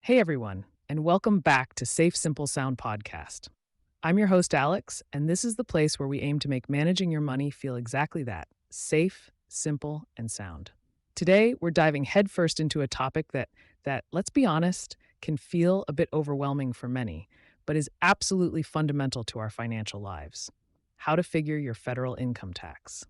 Hey everyone, and welcome back to Safe, Simple, Sound podcast. I'm your host, Alex, and this is the place where we aim to make managing your money feel exactly that: safe, simple, and sound. Today, we're diving headfirst into a topic that, let's be honest, can feel a bit overwhelming for many, but is absolutely fundamental to our financial lives: how to figure your federal income tax.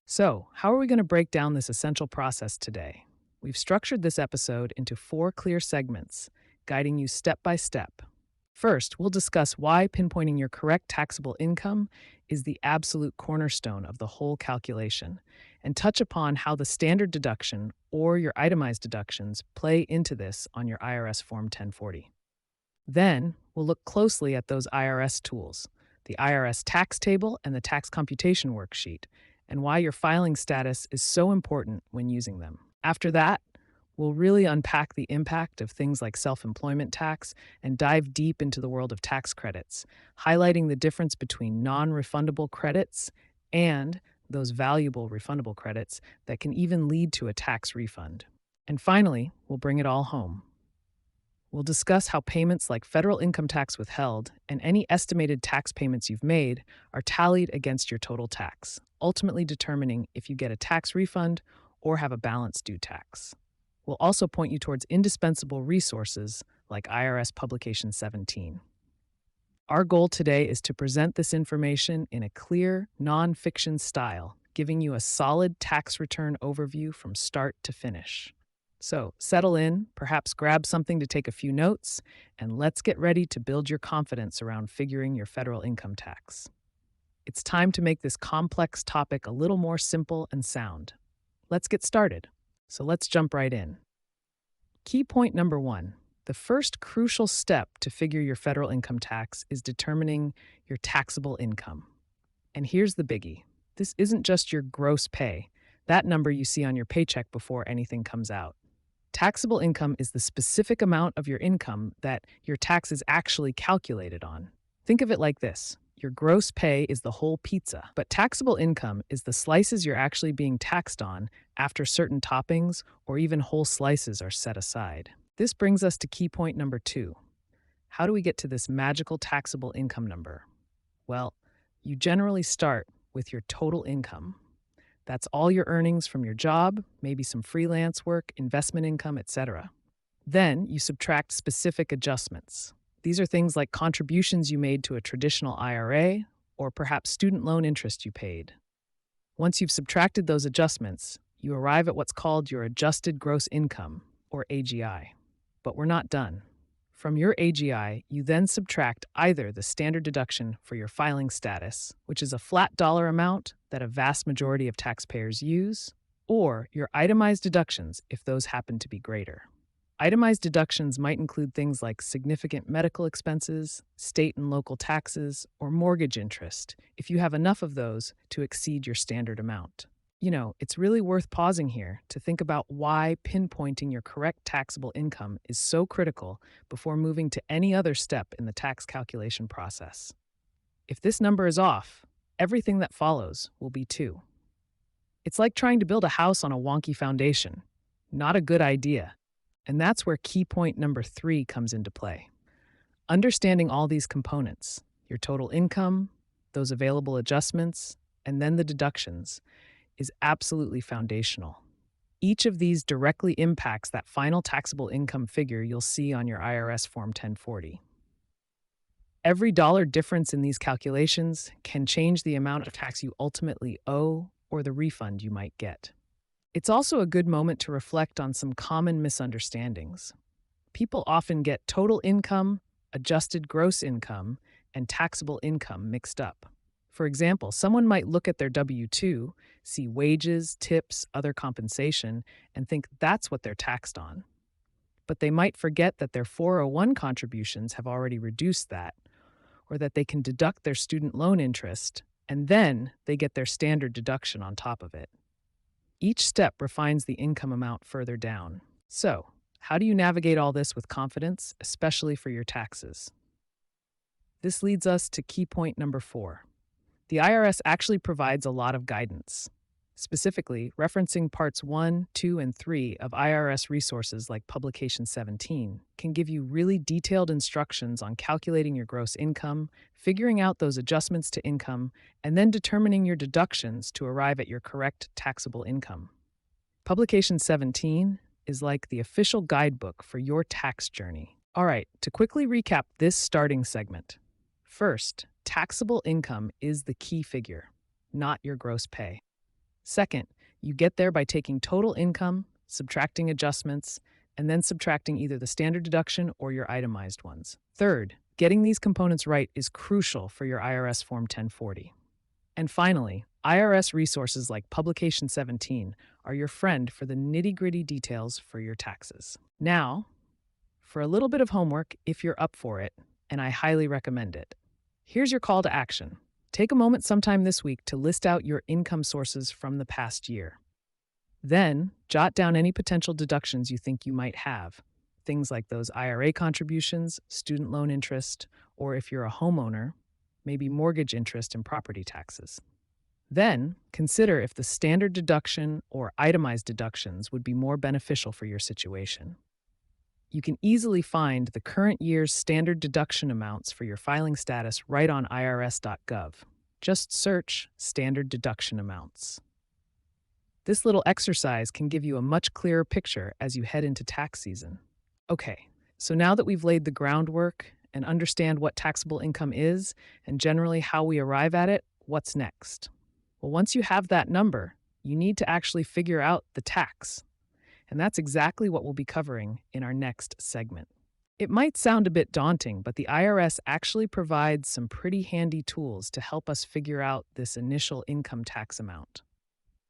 So, how are we going to break down this essential process today? We've structured this episode into 4 clear segments, guiding you step by step. First, we'll discuss why pinpointing your correct taxable income is the absolute cornerstone of the whole calculation, and touch upon how the standard deduction or your itemized deductions play into this on your IRS Form 1040. Then, we'll look closely at those IRS tools, the IRS tax table and the tax computation worksheet, and why your filing status is so important when using them. After that, we'll really unpack the impact of things like self-employment tax and dive deep into the world of tax credits, highlighting the difference between non-refundable credits and those valuable refundable credits that can even lead to a tax refund. And finally, we'll bring it all home. We'll discuss how payments like federal income tax withheld and any estimated tax payments you've made are tallied against your total tax, ultimately determining if you get a tax refund or have a balance due tax. We'll also point you towards indispensable resources like IRS Publication 17. Our goal today is to present this information in a clear, non-fiction style, giving you a solid tax return overview from start to finish. So settle in, perhaps grab something to take a few notes, and let's get ready to build your confidence around figuring your federal income tax. It's time to make this complex topic a little more simple and sound. Let's get started. So let's jump right in. Key point number 1. The first crucial step to figure your federal income tax is determining your taxable income. And here's the biggie. This isn't just your gross pay, that number you see on your paycheck before anything comes out. Taxable income is the specific amount of your income that your tax is actually calculated on. Think of it like this. Your gross pay is the whole pizza, but taxable income is the slices you're actually being taxed on after certain toppings or even whole slices are set aside. This brings us to key point number 2. How do we get to this magical taxable income number? Well, you generally start with your total income. That's all your earnings from your job, maybe some freelance work, investment income, etc. Then you subtract specific adjustments. These are things like contributions you made to a traditional IRA or perhaps student loan interest you paid. Once you've subtracted those adjustments, you arrive at what's called your adjusted gross income, or AGI. But we're not done. From your AGI, you then subtract either the standard deduction for your filing status, which is a flat dollar amount that a vast majority of taxpayers use, or your itemized deductions if those happen to be greater. Itemized deductions might include things like significant medical expenses, state and local taxes, or mortgage interest, if you have enough of those to exceed your standard amount. It's really worth pausing here to think about why pinpointing your correct taxable income is so critical before moving to any other step in the tax calculation process. If this number is off, everything that follows will be too. It's like trying to build a house on a wonky foundation. Not a good idea. And that's where key point number 3 comes into play. Understanding all these components, your total income, those available adjustments, and then the deductions, is absolutely foundational. Each of these directly impacts that final taxable income figure you'll see on your IRS Form 1040. Every dollar difference in these calculations can change the amount of tax you ultimately owe or the refund you might get. It's also a good moment to reflect on some common misunderstandings. People often get total income, adjusted gross income, and taxable income mixed up. For example, someone might look at their W-2, see wages, tips, other compensation, and think that's what they're taxed on. But they might forget that their 401 contributions have already reduced that, or that they can deduct their student loan interest, and then they get their standard deduction on top of it. Each step refines the income amount further down. So, how do you navigate all this with confidence, especially for your taxes? This leads us to key point number 4. The IRS actually provides a lot of guidance. Specifically, referencing Parts 1, 2, and 3 of IRS resources like Publication 17 can give you really detailed instructions on calculating your gross income, figuring out those adjustments to income, and then determining your deductions to arrive at your correct taxable income. Publication 17 is like the official guidebook for your tax journey. All right, to quickly recap this starting segment. First, taxable income is the key figure, not your gross pay. Second, you get there by taking total income, subtracting adjustments, and then subtracting either the standard deduction or your itemized ones. Third, getting these components right is crucial for your IRS Form 1040. And finally, IRS resources like Publication 17 are your friend for the nitty-gritty details for your taxes. Now, for a little bit of homework if you're up for it, and I highly recommend it. Here's your call to action. Take a moment sometime this week to list out your income sources from the past year. Then, jot down any potential deductions you think you might have. Things like those IRA contributions, student loan interest, or if you're a homeowner, maybe mortgage interest and property taxes. Then, consider if the standard deduction or itemized deductions would be more beneficial for your situation. You can easily find the current year's standard deduction amounts for your filing status right on irs.gov. Just search standard deduction amounts. This little exercise can give you a much clearer picture as you head into tax season. Okay, so now that we've laid the groundwork and understand what taxable income is and generally how we arrive at it, what's next? Well, once you have that number, you need to actually figure out the tax. And that's exactly what we'll be covering in our next segment. It might sound a bit daunting, but the IRS actually provides some pretty handy tools to help us figure out this initial income tax amount.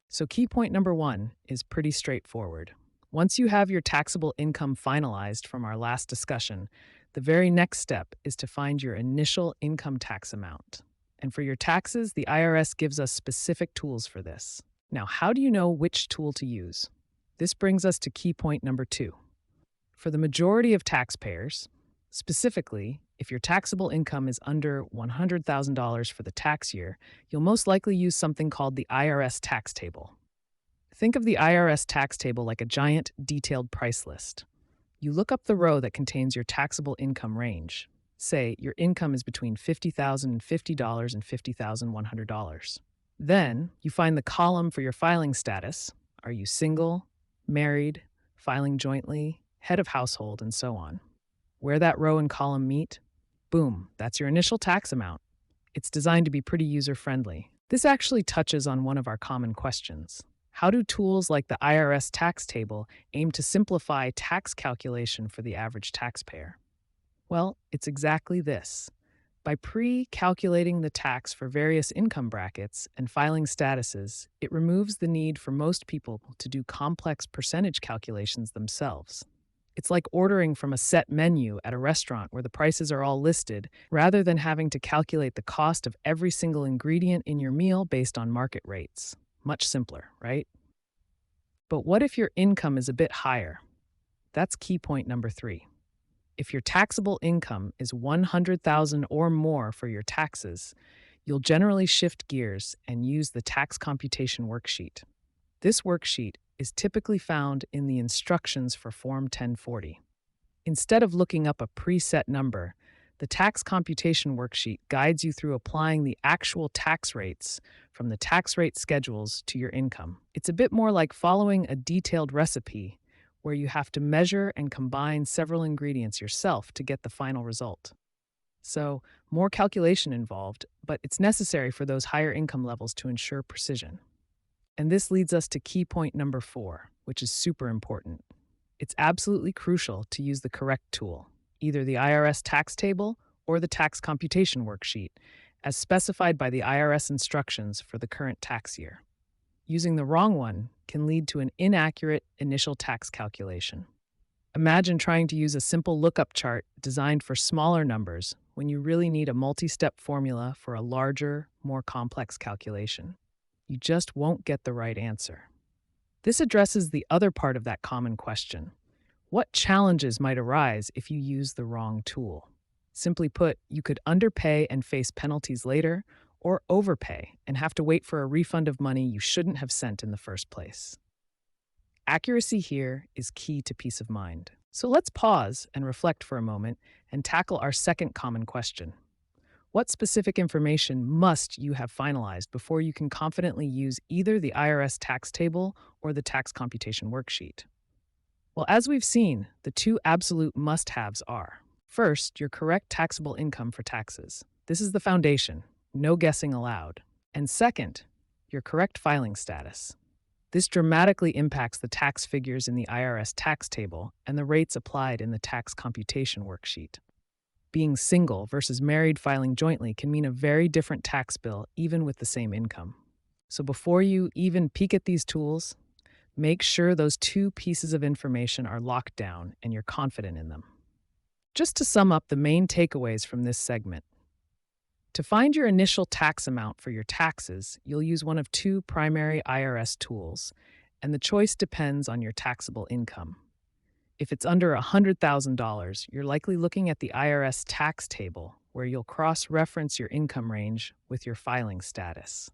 So key point number 1 is pretty straightforward. Once you have your taxable income finalized from our last discussion, the very next step is to find your initial income tax amount. And for your taxes, the IRS gives us specific tools for this. Now, how do you know which tool to use? This brings us to key point number 2. For the majority of taxpayers, specifically, if your taxable income is under $100,000 for the tax year, you'll most likely use something called the IRS tax table. Think of the IRS tax table like a giant, detailed price list. You look up the row that contains your taxable income range. Say your income is between $50,050 and $50,100. Then you find the column for your filing status. Are you single, married, filing jointly, head of household, and so on? Where that row and column meet, boom, that's your initial tax amount. It's designed to be pretty user-friendly. This actually touches on one of our common questions. How do tools like the IRS tax table aim to simplify tax calculation for the average taxpayer? Well, it's exactly this. By pre-calculating the tax for various income brackets and filing statuses, it removes the need for most people to do complex percentage calculations themselves. It's like ordering from a set menu at a restaurant where the prices are all listed, rather than having to calculate the cost of every single ingredient in your meal based on market rates. Much simpler, right? But what if your income is a bit higher? That's key point number 3. If your taxable income is $100,000 or more for your taxes, you'll generally shift gears and use the tax computation worksheet. This worksheet is typically found in the instructions for Form 1040. Instead of looking up a preset number, the tax computation worksheet guides you through applying the actual tax rates from the tax rate schedules to your income. It's a bit more like following a detailed recipe where you have to measure and combine several ingredients yourself to get the final result. So, more calculation involved, but it's necessary for those higher income levels to ensure precision. And this leads us to key point number 4, which is super important. It's absolutely crucial to use the correct tool, either the IRS tax table or the tax computation worksheet, as specified by the IRS instructions for the current tax year. Using the wrong one can lead to an inaccurate initial tax calculation. Imagine trying to use a simple lookup chart designed for smaller numbers when you really need a multi-step formula for a larger, more complex calculation. You just won't get the right answer. This addresses the other part of that common question. What challenges might arise if you use the wrong tool? Simply put, you could underpay and face penalties later, or overpay and have to wait for a refund of money you shouldn't have sent in the first place. Accuracy here is key to peace of mind. So let's pause and reflect for a moment and tackle our second common question. What specific information must you have finalized before you can confidently use either the IRS tax table or the tax computation worksheet? Well, as we've seen, the two absolute must-haves are: first, your correct taxable income for taxes. This is the foundation, no guessing allowed. And second, your correct filing status. This dramatically impacts the tax figures in the IRS tax table and the rates applied in the tax computation worksheet. Being single versus married filing jointly can mean a very different tax bill even with the same income. So before you even peek at these tools, make sure those two pieces of information are locked down and you're confident in them. Just to sum up the main takeaways from this segment, to find your initial tax amount for your taxes, you'll use one of two primary IRS tools, and the choice depends on your taxable income. If it's under $100,000, you're likely looking at the IRS tax table, where you'll cross-reference your income range with your filing status.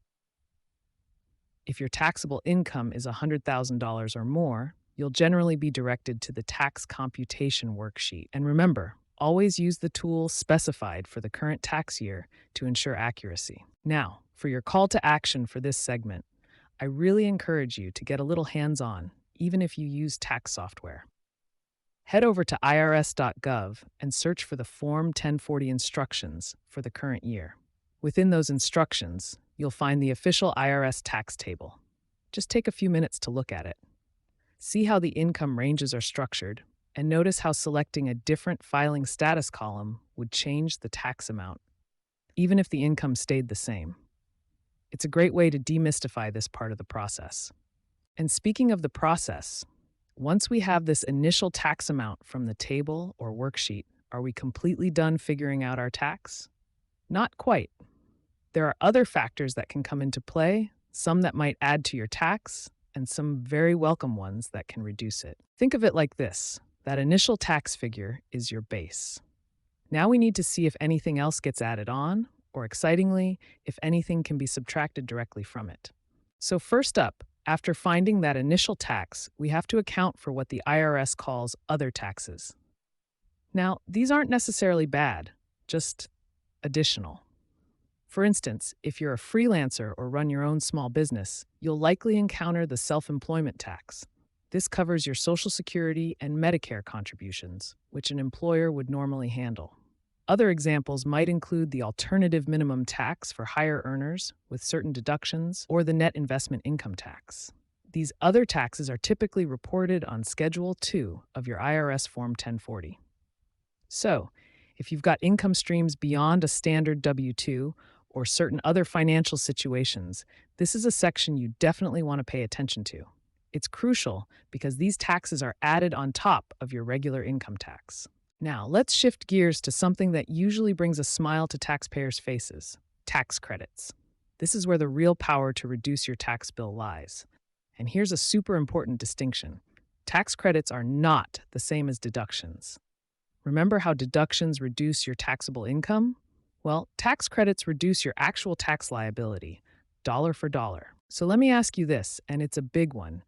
If your taxable income is $100,000 or more, you'll generally be directed to the tax computation worksheet. And remember, always use the tool specified for the current tax year to ensure accuracy. Now, for your call to action for this segment, I really encourage you to get a little hands-on, even if you use tax software. Head over to irs.gov and search for the Form 1040 instructions for the current year. Within those instructions, you'll find the official IRS tax table. Just take a few minutes to look at it. See how the income ranges are structured, and notice how selecting a different filing status column would change the tax amount, even if the income stayed the same. It's a great way to demystify this part of the process. And speaking of the process, once we have this initial tax amount from the table or worksheet, are we completely done figuring out our tax? Not quite. There are other factors that can come into play, some that might add to your tax, and some very welcome ones that can reduce it. Think of it like this: that initial tax figure is your base. Now we need to see if anything else gets added on, or excitingly, if anything can be subtracted directly from it. So first up, after finding that initial tax, we have to account for what the IRS calls other taxes. Now, these aren't necessarily bad, just additional. For instance, if you're a freelancer or run your own small business, you'll likely encounter the self-employment tax. This covers your Social Security and Medicare contributions, which an employer would normally handle. Other examples might include the alternative minimum tax for higher earners with certain deductions, or the net investment income tax. These other taxes are typically reported on Schedule 2 of your IRS Form 1040. So, if you've got income streams beyond a standard W-2 or certain other financial situations, this is a section you definitely want to pay attention to. It's crucial because these taxes are added on top of your regular income tax. Now, let's shift gears to something that usually brings a smile to taxpayers' faces: tax credits. This is where the real power to reduce your tax bill lies. And here's a super important distinction: tax credits are not the same as deductions. Remember how deductions reduce your taxable income? Well, tax credits reduce your actual tax liability, dollar for dollar. So let me ask you this, and it's a big one.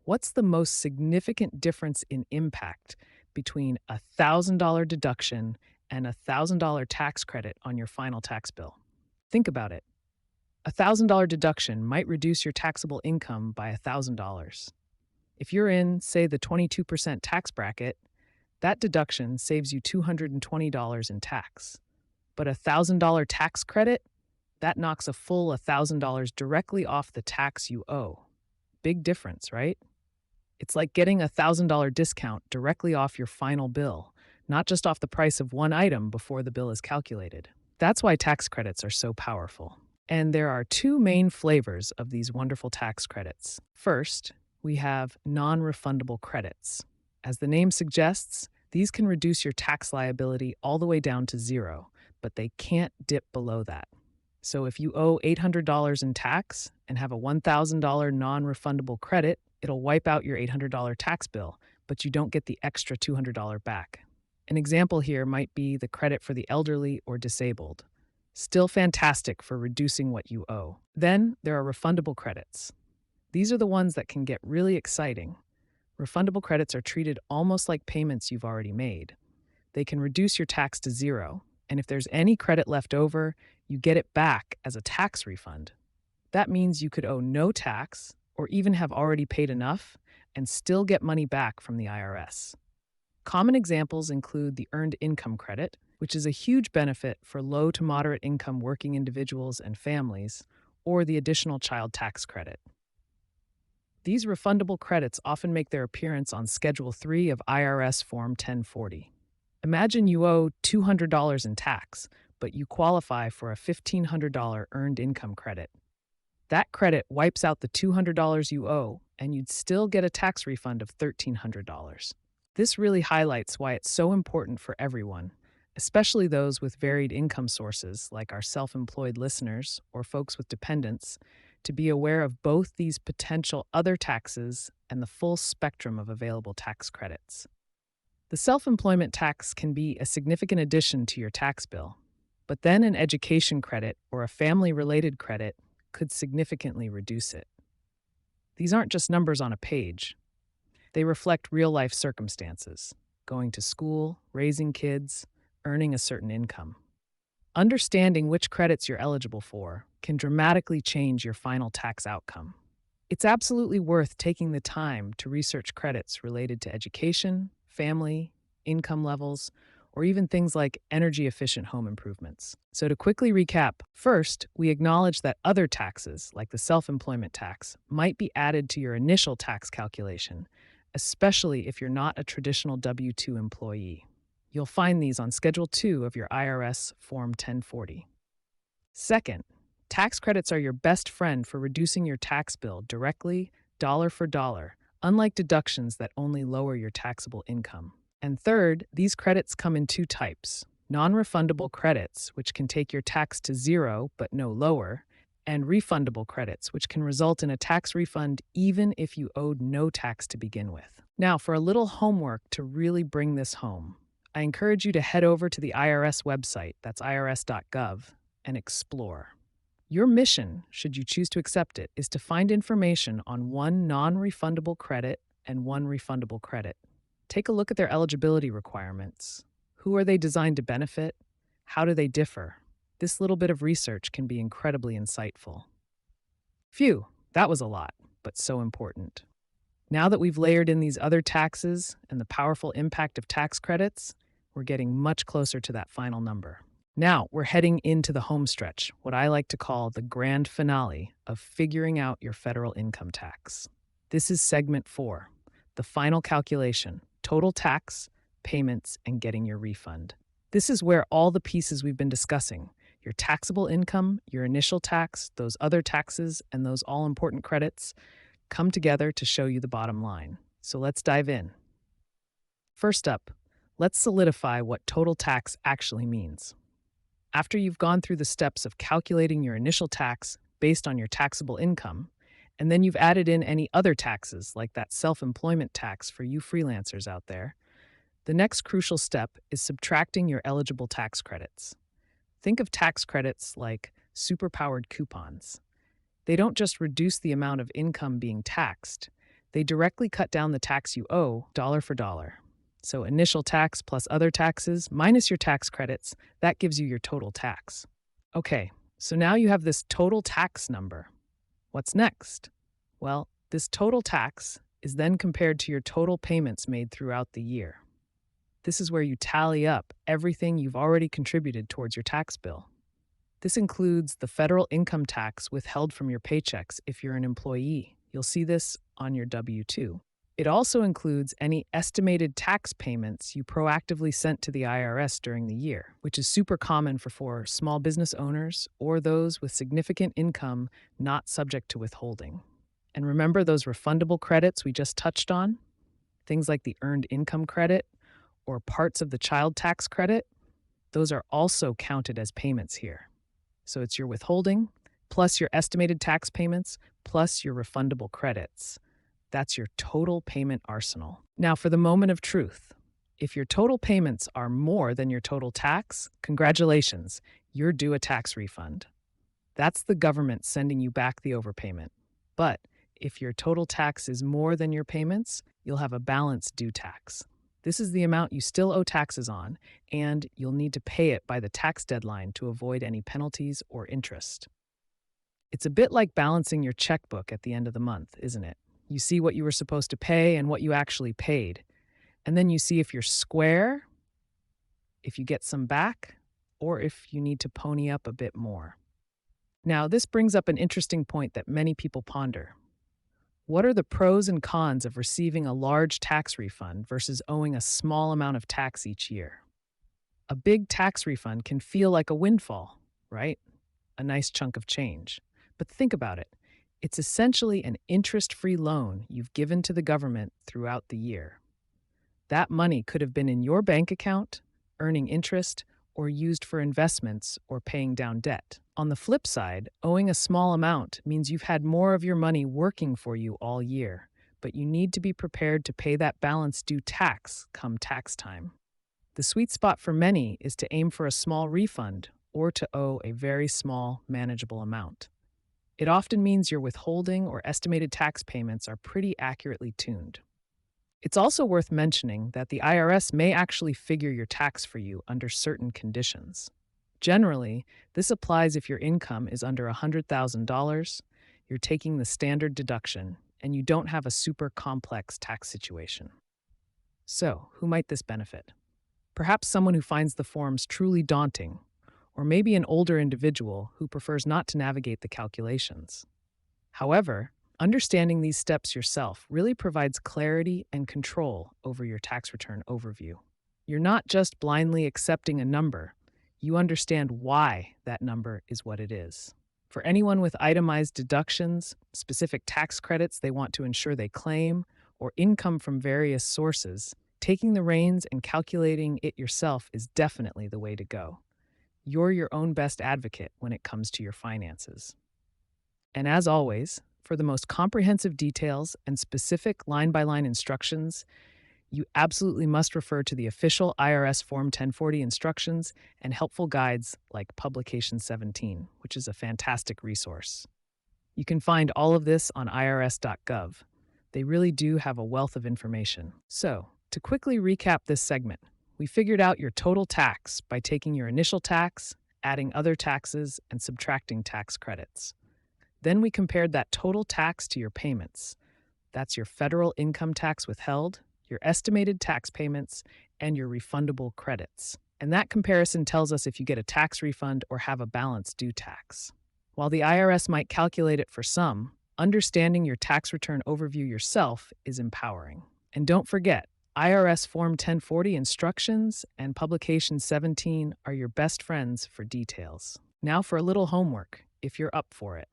What's the most significant difference in impact between a $1,000 deduction and a $1,000 tax credit on your final tax bill? Think about it. A $1,000 deduction might reduce your taxable income by $1,000. If you're in, say, the 22% tax bracket, that deduction saves you $220 in tax. But a $1,000 tax credit, that knocks a full $1,000 directly off the tax you owe. Big difference, right? It's like getting a $1,000 discount directly off your final bill, not just off the price of one item before the bill is calculated. That's why tax credits are so powerful. And there are two main flavors of these wonderful tax credits. First, we have non-refundable credits. As the name suggests, these can reduce your tax liability all the way down to zero, but they can't dip below that. So if you owe $800 in tax and have a $1,000 non-refundable credit, it'll wipe out your $800 tax bill, but you don't get the extra $200 back. An example here might be the credit for the elderly or disabled. Still fantastic for reducing what you owe. Then there are refundable credits. These are the ones that can get really exciting. Refundable credits are treated almost like payments you've already made. They can reduce your tax to zero, and if there's any credit left over, you get it back as a tax refund. That means you could owe no tax or even have already paid enough and still get money back from the IRS. Common examples include the Earned Income Credit, which is a huge benefit for low to moderate income working individuals and families, or the Additional Child Tax Credit. These refundable credits often make their appearance on Schedule 3 of IRS Form 1040. Imagine you owe $200 in tax, but you qualify for a $1,500 Earned Income Credit. That credit wipes out the $200 you owe, and you'd still get a tax refund of $1,300. This really highlights why it's so important for everyone, especially those with varied income sources like our self-employed listeners or folks with dependents, to be aware of both these potential other taxes and the full spectrum of available tax credits. The self-employment tax can be a significant addition to your tax bill, but then an education credit or a family-related credit could significantly reduce it. These aren't just numbers on a page. They reflect real-life circumstances: going to school, raising kids, earning a certain income. Understanding which credits you're eligible for can dramatically change your final tax outcome. It's absolutely worth taking the time to research credits related to education, family, income levels, or even things like energy-efficient home improvements. So to quickly recap, first, we acknowledge that other taxes, like the self-employment tax, might be added to your initial tax calculation, especially if you're not a traditional W-2 employee. You'll find these on Schedule 2 of your IRS Form 1040. Second, tax credits are your best friend for reducing your tax bill directly, dollar for dollar, unlike deductions that only lower your taxable income. And third, these credits come in two types: non-refundable credits, which can take your tax to zero but no lower, and refundable credits, which can result in a tax refund even if you owed no tax to begin with. Now, for a little homework to really bring this home, I encourage you to head over to the IRS website, that's irs.gov, and explore. Your mission, should you choose to accept it, is to find information on one non-refundable credit and one refundable credit. Take a look at their eligibility requirements. Who are they designed to benefit? How do they differ? This little bit of research can be incredibly insightful. Phew, that was a lot, but so important. Now that we've layered in these other taxes and the powerful impact of tax credits, we're getting much closer to that final number. Now we're heading into the home stretch, what I like to call the grand finale of figuring out your federal income tax. This is segment 4, the final calculation: total tax, payments, and getting your refund. This is where all the pieces we've been discussing, your taxable income, your initial tax, those other taxes, and those all-important credits, come together to show you the bottom line. So let's dive in. First up, let's solidify what total tax actually means. After you've gone through the steps of calculating your initial tax based on your taxable income, and then you've added in any other taxes like that self-employment tax for you freelancers out there, the next crucial step is subtracting your eligible tax credits. Think of tax credits like superpowered coupons. They don't just reduce the amount of income being taxed, they directly cut down the tax you owe dollar for dollar. So initial tax plus other taxes minus your tax credits, that gives you your total tax. Okay, so now you have this total tax number. What's next? Well, this total tax is then compared to your total payments made throughout the year. This is where you tally up everything you've already contributed towards your tax bill. This includes the federal income tax withheld from your paychecks if you're an employee. You'll see this on your W-2. It also includes any estimated tax payments you proactively sent to the IRS during the year, which is super common for small business owners or those with significant income not subject to withholding. And remember those refundable credits we just touched on? Things like the Earned Income Credit or parts of the Child Tax Credit? Those are also counted as payments here. So it's your withholding, plus your estimated tax payments, plus your refundable credits. That's your total payment arsenal. Now, for the moment of truth, if your total payments are more than your total tax, congratulations, you're due a tax refund. That's the government sending you back the overpayment. But if your total tax is more than your payments, you'll have a balance due tax. This is the amount you still owe taxes on, and you'll need to pay it by the tax deadline to avoid any penalties or interest. It's a bit like balancing your checkbook at the end of the month, isn't it? You see what you were supposed to pay and what you actually paid, and then you see if you're square, if you get some back, or if you need to pony up a bit more. Now, this brings up an interesting point that many people ponder. What are the pros and cons of receiving a large tax refund versus owing a small amount of tax each year? A big tax refund can feel like a windfall, right? A nice chunk of change. But think about it. It's essentially an interest-free loan you've given to the government throughout the year. That money could have been in your bank account, earning interest, or used for investments or paying down debt. On the flip side, owing a small amount means you've had more of your money working for you all year, but you need to be prepared to pay that balance due tax come tax time. The sweet spot for many is to aim for a small refund or to owe a very small, manageable amount. It often means your withholding or estimated tax payments are pretty accurately tuned. It's also worth mentioning that the IRS may actually figure your tax for you under certain conditions. Generally, this applies if your income is under $100,000, you're taking the standard deduction, and you don't have a super complex tax situation. So, who might this benefit? Perhaps someone who finds the forms truly daunting, or maybe an older individual who prefers not to navigate the calculations. However, understanding these steps yourself really provides clarity and control over your tax return overview. You're not just blindly accepting a number, you understand why that number is what it is. For anyone with itemized deductions, specific tax credits they want to ensure they claim, or income from various sources, taking the reins and calculating it yourself is definitely the way to go. You're your own best advocate when it comes to your finances. And as always, for the most comprehensive details and specific line-by-line instructions, you absolutely must refer to the official IRS Form 1040 instructions and helpful guides like Publication 17, which is a fantastic resource. You can find all of this on irs.gov. They really do have a wealth of information. So, to quickly recap this segment, we figured out your total tax by taking your initial tax, adding other taxes, and subtracting tax credits. Then we compared that total tax to your payments. That's your federal income tax withheld, your estimated tax payments, and your refundable credits. And that comparison tells us if you get a tax refund or have a balance due tax. While the IRS might calculate it for some, understanding your tax return overview yourself is empowering. And don't forget, IRS Form 1040 instructions and Publication 17 are your best friends for details. Now for a little homework, if you're up for it.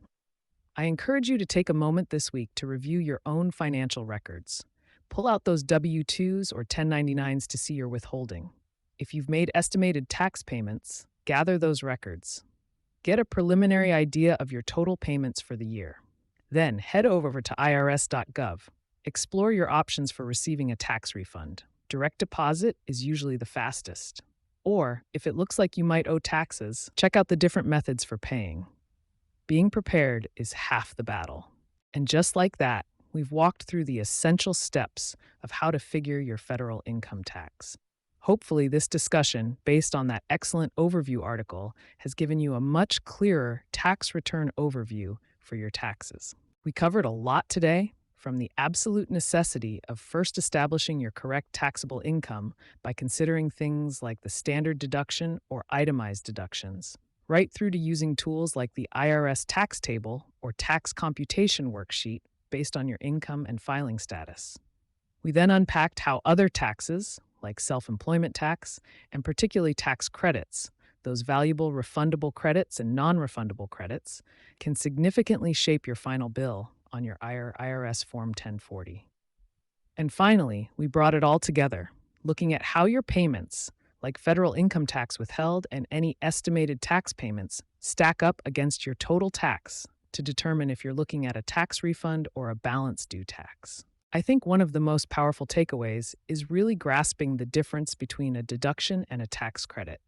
I encourage you to take a moment this week to review your own financial records. Pull out those W-2s or 1099s to see your withholding. If you've made estimated tax payments, gather those records. Get a preliminary idea of your total payments for the year. Then head over to irs.gov. Explore your options for receiving a tax refund. Direct deposit is usually the fastest. Or, if it looks like you might owe taxes, check out the different methods for paying. Being prepared is half the battle. And just like that, we've walked through the essential steps of how to figure your federal income tax. Hopefully, this discussion, based on that excellent overview article, has given you a much clearer tax return overview for your taxes. We covered a lot today, from the absolute necessity of first establishing your correct taxable income by considering things like the standard deduction or itemized deductions, right through to using tools like the IRS tax table or tax computation worksheet based on your income and filing status. We then unpacked how other taxes, like self-employment tax, and particularly tax credits, those valuable refundable credits and non-refundable credits, can significantly shape your final bill on your IRS Form 1040. And finally, we brought it all together, looking at how your payments, like federal income tax withheld and any estimated tax payments, stack up against your total tax to determine if you're looking at a tax refund or a balance due tax. I think one of the most powerful takeaways is really grasping the difference between a deduction and a tax credit.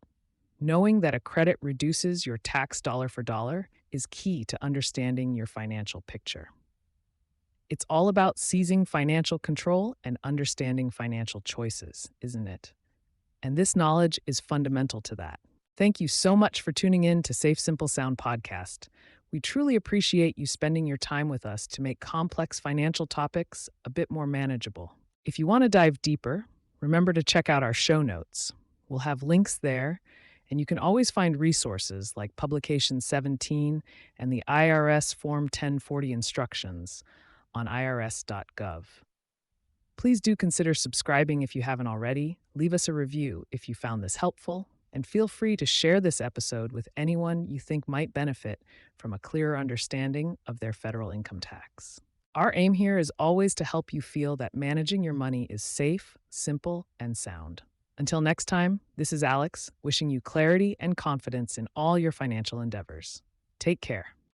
Knowing that a credit reduces your tax dollar for dollar is key to understanding your financial picture. It's all about seizing financial control and understanding financial choices, isn't it? And this knowledge is fundamental to that. Thank you so much for tuning in to Safe Simple Sound podcast. We truly appreciate you spending your time with us to make complex financial topics a bit more manageable. If you want to dive deeper, remember to check out our show notes. We'll have links there, and you can always find resources like Publication 17 and the IRS Form 1040 instructions on irs.gov. Please do consider subscribing if you haven't already, leave us a review if you found this helpful, and feel free to share this episode with anyone you think might benefit from a clearer understanding of their federal income tax. Our aim here is always to help you feel that managing your money is safe, simple, and sound. Until next time, this is Alex, wishing you clarity and confidence in all your financial endeavors. Take care.